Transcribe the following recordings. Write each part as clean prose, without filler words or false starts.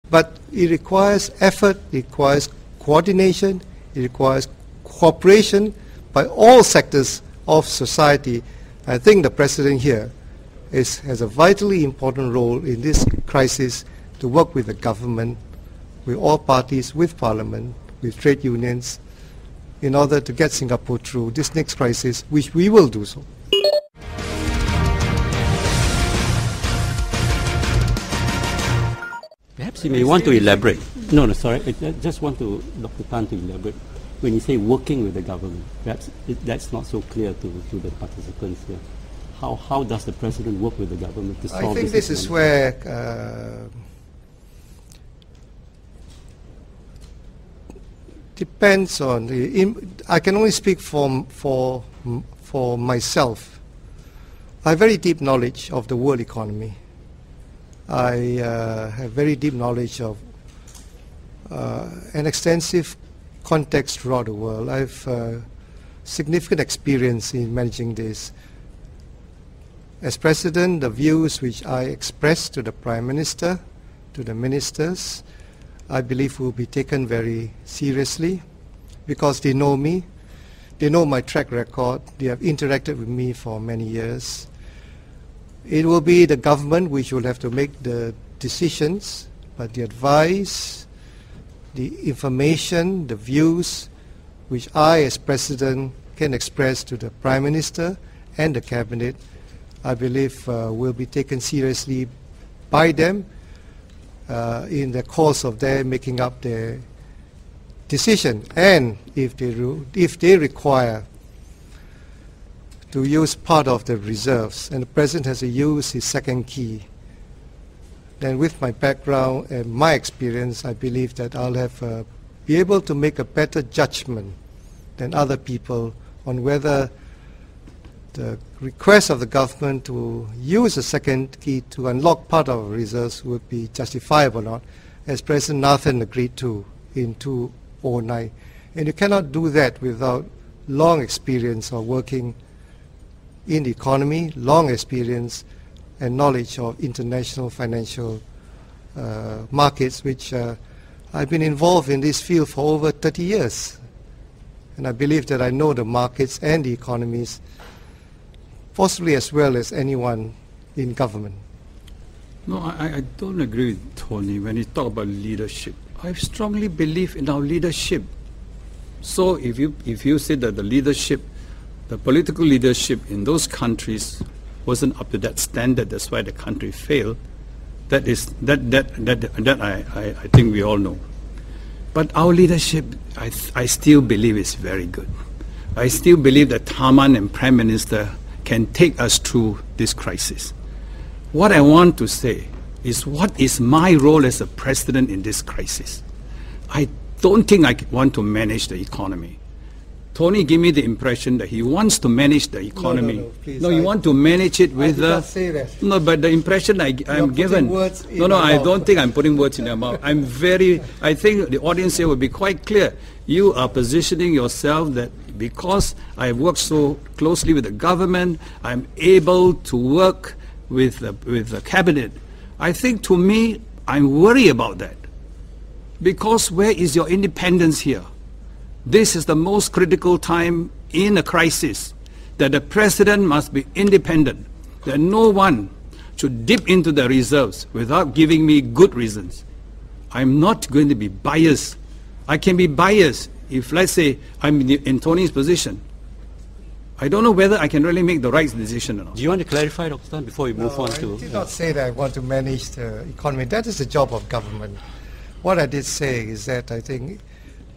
But it requires effort, it requires coordination, it requires cooperation by all sectors of society. I think the President here has a vitally important role in this crisis to work with the government, with all parties, with Parliament, with trade unions, in order to get Singapore through this next crisis, which we will do so. Perhaps you may want to elaborate. No, sorry. I just want Dr. Tan to elaborate. When you say working with the government, perhaps that's not so clear to the participants here. How does the President work with the government to solve this? I think this is where depends on I can only speak for myself. I have very deep knowledge of the world economy. I have very deep knowledge of an extensive context throughout the world. I have significant experience in managing this. As President, the views which I express to the Prime Minister, to the ministers, I believe will be taken very seriously because they know me, they know my track record, they have interacted with me for many years. It will be the government which will have to make the decisions, but the advice, the information, the views which I as President can express to the Prime Minister and the Cabinet, I believe will be taken seriously by them in the course of their making up their decision. And if they require to use part of the reserves, and the President has to use his second key, then with my background and my experience, I believe that I'll have be able to make a better judgment than other people on whether the request of the government to use the second key to unlock part of our reserves would be justifiable or not, as President Nathan agreed to in 2009. And you cannot do that without long experience of working in the economy, long experience and knowledge of international financial markets, which I've been involved in this field for over 30 years. And I believe that I know the markets and the economies possibly as well as anyone in government. No, I don't agree with Tony when he talks about leadership. I strongly believe in our leadership. So if you say that the leadership, the political leadership in those countries wasn't up to that standard, that's why the country failed, that I think we all know. But our leadership, I still believe is very good. I still believe that Tharman and Prime Minister can take us through this crisis. What I want to say is, what is my role as a president in this crisis? I don't think I want to manage the economy. Tony gave me the impression that he wants to manage the economy. No, please, you want to manage it with I did not say that. No, but the impression I'm given. I don't think I'm putting words in your mouth. I think the audience here will be quite clear. You are positioning yourself that because I work so closely with the government, I'm able to work with the cabinet. I think, to me, I'm worried about that. Because where is your independence here? This is the most critical time in a crisis, that the President must be independent, that no one should dip into the reserves without giving me good reasons. I'm not going to be biased. I can be biased if, let's say, I'm in Tony's position. I don't know whether I can really make the right decision or not. Do you want to clarify, Dr. Tan, before we move on to... I did not say that I want to manage the economy. That is the job of government. What I did say is that I think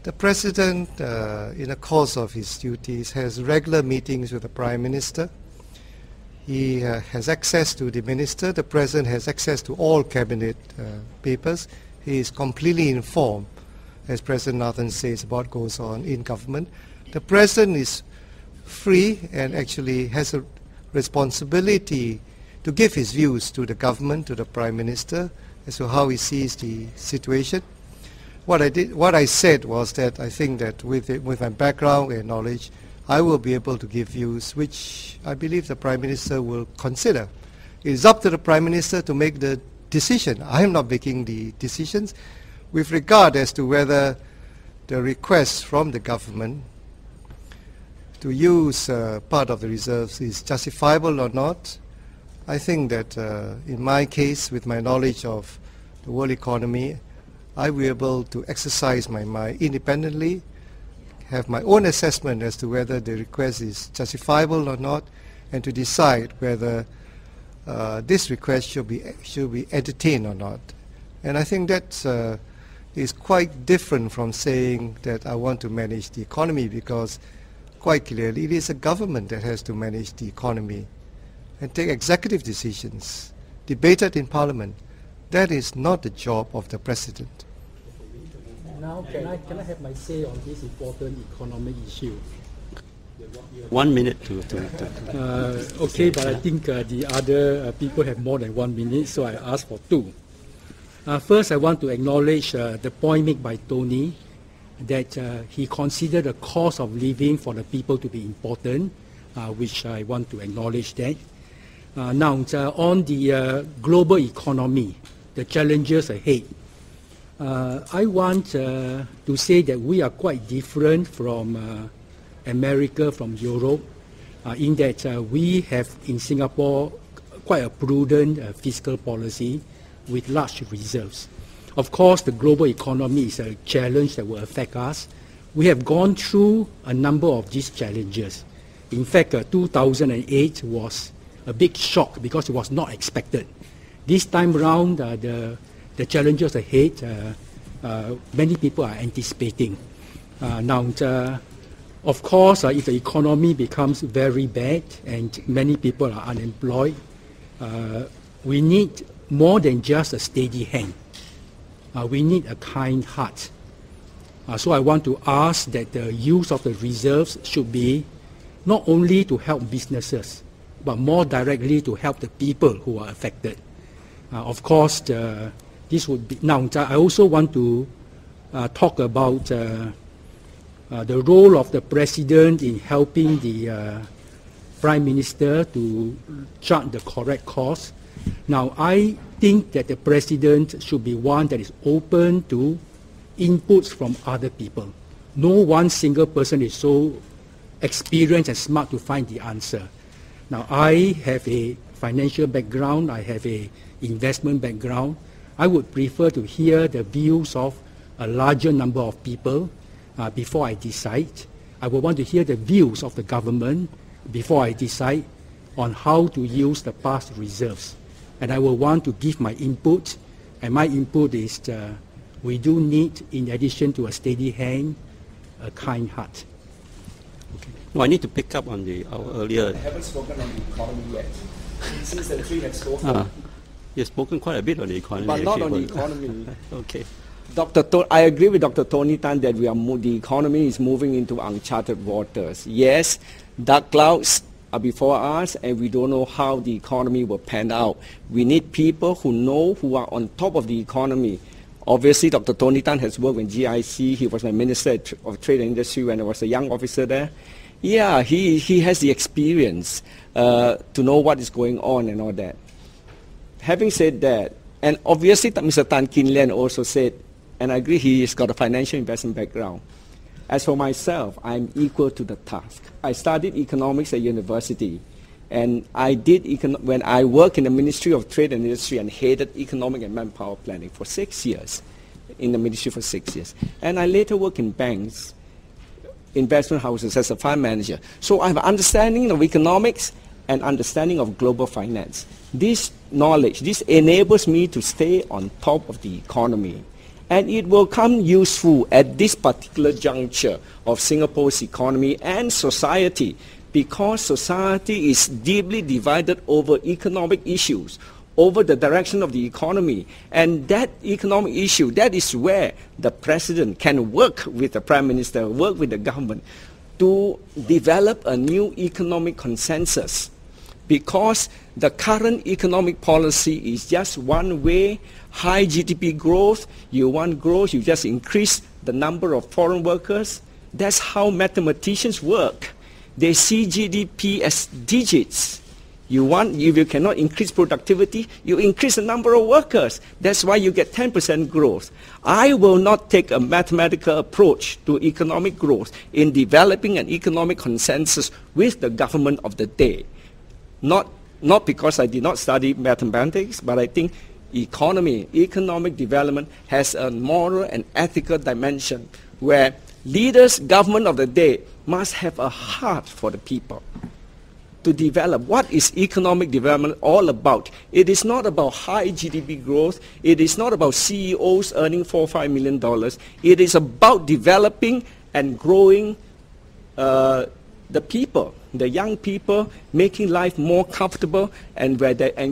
the President, in the course of his duties, has regular meetings with the Prime Minister. He has access to the Minister. The President has access to all Cabinet papers. He is completely informed, as President Nathan says, about what goes on in government. The President is free and actually has a responsibility to give his views to the government, to the Prime Minister, as to how he sees the situation. What I said was that I think that with my background and knowledge, I will be able to give views which I believe the Prime Minister will consider. It is up to the Prime Minister to make the decision. I am not making the decisions with regard as to whether the request from the government to use part of the reserves is justifiable or not. I think that in my case, with my knowledge of the world economy, I will be able to exercise my mind independently, have my own assessment as to whether the request is justifiable or not, and to decide whether this request should be entertained or not. And I think that is quite different from saying that I want to manage the economy, because quite clearly it is a government that has to manage the economy and take executive decisions debated in Parliament. That is not the job of the President. Now, can I have my say on this important economic issue? 1 minute to okay, but I think the other people have more than 1 minute, so I ask for 2. First, I want to acknowledge the point made by Tony that he considered the cost of living for the people to be important, which I want to acknowledge that. Now, on the global economy, the challenges ahead, I want to say that we are quite different from America, from Europe, in that we have in Singapore quite a prudent fiscal policy with large reserves. Of course, the global economy is a challenge that will affect us. We have gone through a number of these challenges. In fact, 2008 was a big shock because it was not expected. This time around, the challenges ahead, many people are anticipating. Now, of course, if the economy becomes very bad and many people are unemployed, we need more than just a steady hand. We need a kind heart. So I want to ask that the use of the reserves should be not only to help businesses, but more directly to help the people who are affected. Of course, this would be... Now, I also want to talk about the role of the President in helping the Prime Minister to chart the correct course. Now, I think that the President should be one that is open to inputs from other people. No one single person is so experienced and smart to find the answer. Now, I have a financial background, I have an investment background. I would prefer to hear the views of a larger number of people before I decide. I would want to hear the views of the government before I decide on how to use the past reserves. And I will want to give my input, and my input is we do need, in addition to a steady hand, a kind heart. Okay. No, I need to pick up on our earlier... I haven't spoken on the economy yet. Since the three have spoken. You've spoken quite a bit on the economy. But not on the economy. Okay. I agree with Dr. Tony Tan that the economy is moving into uncharted waters. Yes, dark clouds are before us, and we don't know how the economy will pan out. We need people who are on top of the economy. Obviously, Dr. Tony Tan has worked in GIC. He was my Minister of Trade and Industry when I was a young officer there. Yeah, he has the experience to know what is going on and all that. Having said that, and obviously Mr. Tan Kin Lian also said, and I agree, he has got a financial investment background. As for myself, I'm equal to the task. I studied economics at university, and when I worked in the Ministry of Trade and Industry and headed economic and manpower planning for 6 years, in the ministry for 6 years. And I later worked in banks, investment houses as a fund manager. So I have an understanding of economics and understanding of global finance. This knowledge, this enables me to stay on top of the economy. And it will come useful at this particular juncture of Singapore's economy and society, because society is deeply divided over economic issues, over the direction of the economy. And that economic issue, that is where the President can work with the Prime Minister, work with the government to develop a new economic consensus. Because the current economic policy is just one way, high GDP growth. You want growth, you just increase the number of foreign workers. That's how mathematicians work. They see GDP as digits. If you cannot increase productivity, you increase the number of workers. That's why you get 10% growth. I will not take a mathematical approach to economic growth in developing an economic consensus with the government of the day. Not because I did not study mathematics, but I think economic development has a moral and ethical dimension where leaders, government of the day must have a heart for the people to develop. What is economic development all about? It is not about high GDP growth. It is not about CEOs earning $4 or $5 million. It is about developing and growing the people, the young people, making life more comfortable and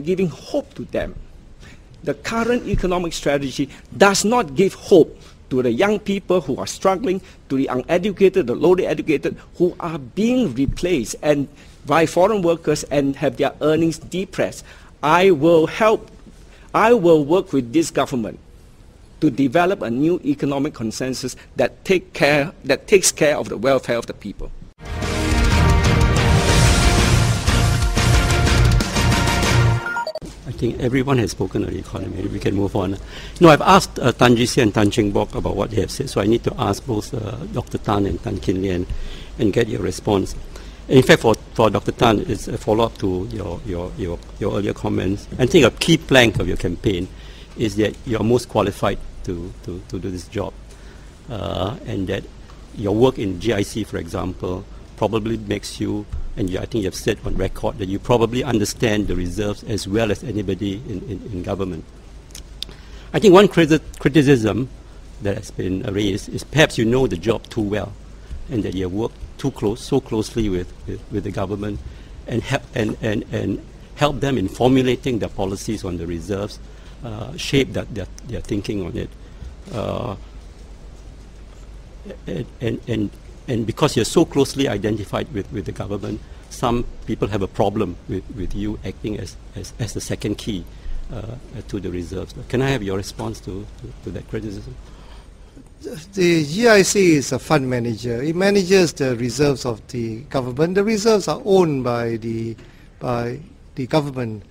giving hope to them. The current economic strategy does not give hope to the young people who are struggling, to the uneducated, the lowly educated, who are being replaced and by foreign workers and have their earnings depressed. I will work with this government to develop a new economic consensus that takes care of the welfare of the people. I think everyone has spoken on the economy. We can move on. No, I've asked Tan Jee and Tan Cheng Bok about what they have said, so I need to ask both Dr. Tan and Tan Kin Lian and get your response. In fact, for Dr. Tan, it's a follow-up to your earlier comments. I think a key plank of your campaign is that you're most qualified to do this job, and that your work in GIC, for example, probably makes you, and I think you've said on record, that you probably understand the reserves as well as anybody in government. I think one criticism that has been raised is perhaps you know the job too well, and that you have worked so closely with the government and help them in formulating their policies on the reserves, shape their thinking on it. And because you're so closely identified with the government, some people have a problem with you acting as the second key to the reserves. Can I have your response to that criticism? The GIC is a fund manager. It manages the reserves of the government. The reserves are owned by the government.